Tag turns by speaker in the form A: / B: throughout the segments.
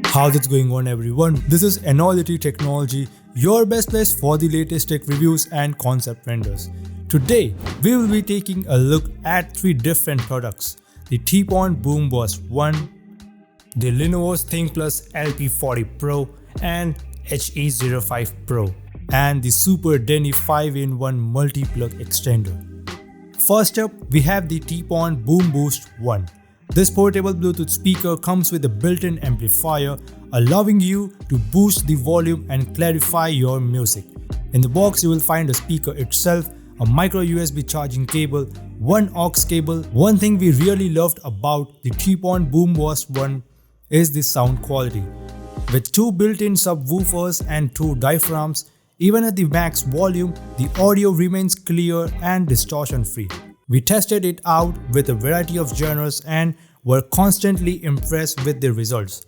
A: How's it going on, everyone? This is Enoylity Technology, your best place for the latest tech reviews and concept renders. Today, we will be taking a look at 3 different products: the Tpone BoomBoost 1, the Lenovo's Thinkplus LP40 Pro and HE05 Pro, and the Super Dany 5-in-1 multi-plug extender. First up, we have the Tpone BoomBoost 1. This portable Bluetooth speaker comes with a built-in amplifier, allowing you to boost the volume and clarify your music. In the box, you will find the speaker itself, a micro USB charging cable, one aux cable. One thing we really loved about the Tpone BoomBoost 1 is the sound quality. With 2 built-in subwoofers and 2 diaphragms, even at the max volume, the audio remains clear and distortion-free. We tested it out with a variety of genres and were constantly impressed with the results.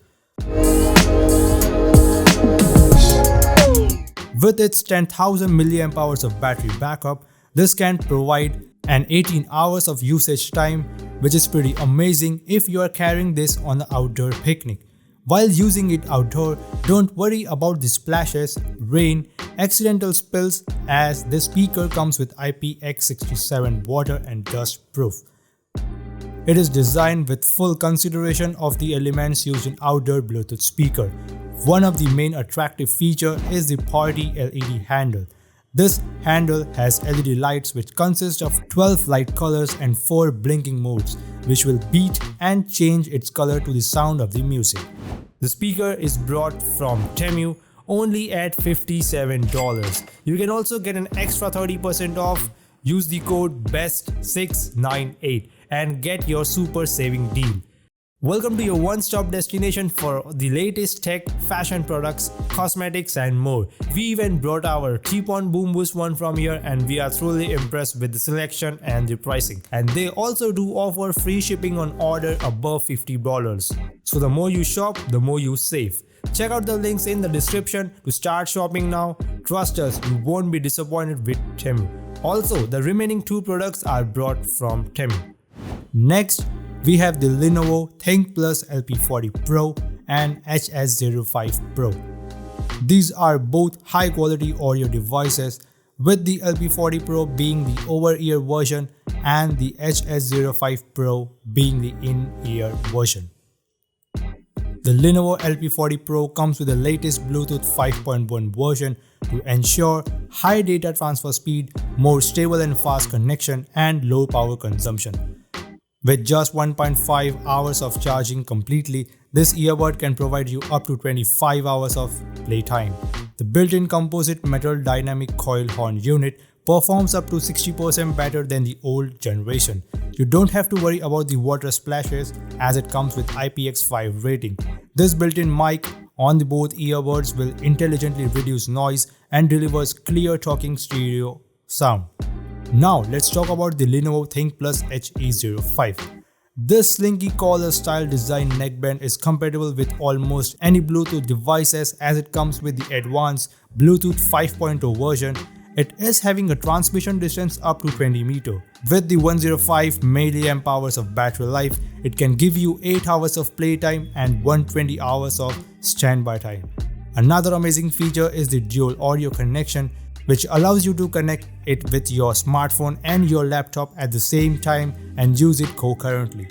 A: With its 10,000 mAh of battery backup, this can provide an 18 hours of usage time, which is pretty amazing if you are carrying this on an outdoor picnic. While using it outdoor, don't worry about the splashes, rain, accidental spills, as this speaker comes with IPX67 water and dust proof. It is designed with full consideration of the elements used in outdoor Bluetooth speaker. One of the main attractive features is the party LED handle. This handle has LED lights which consist of 12 light colors and 4 blinking modes, which will beat and change its color to the sound of the music. The speaker is brought from Temu only at $57. You can also get an extra 30% off. Use the code BEST698 and get your super saving deal. Welcome to your one-stop destination for the latest tech, fashion products, cosmetics and more. We even brought our Tpone BoomBoost 1 from here, and we are truly impressed with the selection and the pricing. And they also do offer free shipping on order above $50. So the more you shop, the more you save. Check out the links in the description to start shopping now. Trust us, you won't be disappointed with Temu. Also, the remaining 2 products are brought from Temu. Next, we have the Lenovo Thinkplus LP40 Pro and HS05 Pro. These are both high quality audio devices, with the LP40 Pro being the over-ear version and the HS05 Pro being the in-ear version. The Lenovo LP40 Pro comes with the latest Bluetooth 5.1 version to ensure high data transfer speed, more stable and fast connection, and low power consumption. With just 1.5 hours of charging completely, this earbud can provide you up to 25 hours of playtime. The built-in composite metal dynamic coil horn unit performs up to 60% better than the old generation. You don't have to worry about the water splashes as it comes with IPX5 rating. This built-in mic on the both earbuds will intelligently reduce noise and delivers clear talking stereo sound. Now let's talk about the Lenovo Thinkplus HE05. This slinky collar style design neckband is compatible with almost any Bluetooth devices as it comes with the advanced Bluetooth 5.0 version. It is having a transmission distance up to 20 meters. With the 105 mAh of battery life, it can give you 8 hours of playtime and 120 hours of standby time. Another amazing feature is the dual audio connection, which allows you to connect it with your smartphone and your laptop at the same time and use it concurrently.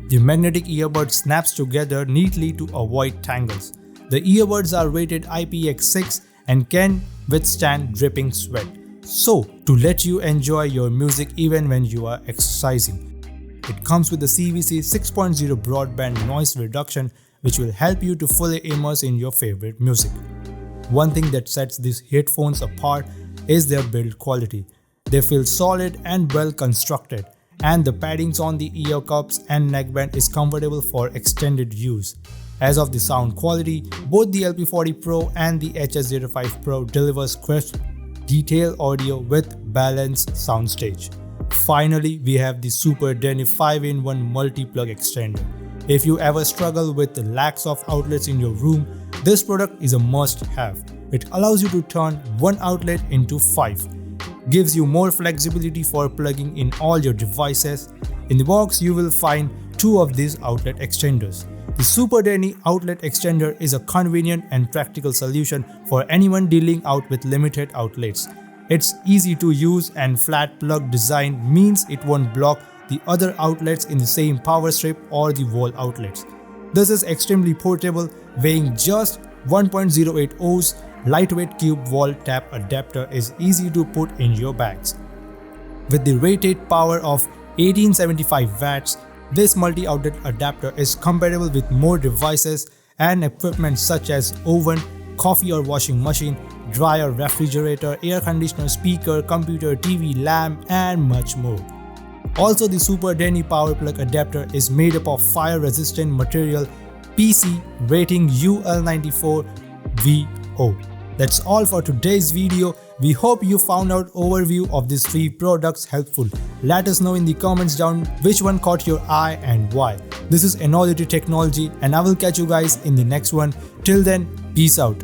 A: The magnetic earbud snaps together neatly to avoid tangles. The earbuds are rated IPX6 and can withstand dripping sweat, so to let you enjoy your music even when you are exercising. It comes with the CVC 6.0 broadband noise reduction, which will help you to fully immerse in your favorite music. One thing that sets these headphones apart is their build quality. They feel solid and well constructed, and the paddings on the ear cups and neckband is comfortable for extended use. As of the sound quality, both the LP40 Pro and the HS05 Pro delivers crisp, detailed audio with balanced soundstage. Finally, we have the Super Dany 5-in-1 multi-plug extender. If you ever struggle with the lack of outlets in your room, this product is a must-have. It allows you to turn one outlet into 5. gives you more flexibility for plugging in all your devices. In the box, you will find two of these outlet extenders. The Super Dany outlet extender is a convenient and practical solution for anyone dealing out with limited outlets. Its easy to use and flat plug design means it won't block the other outlets in the same power strip or the wall outlets. This is extremely portable, weighing just 1.08 O's. Lightweight cube wall tap adapter is easy to put in your bags. With the rated power of 1875 watts, this multi-outlet adapter is compatible with more devices and equipment such as oven, coffee or washing machine, dryer, refrigerator, air conditioner, speaker, computer, TV, lamp, and much more. Also, the Super Dany power plug adapter is made up of fire-resistant material PC rating UL94VO. That's all for today's video. We hope you found out overview of these three products helpful. Let us know in the comments down which one caught your eye and why. This is Enoylity Technology and I will catch you guys in the next one. Till then, peace out.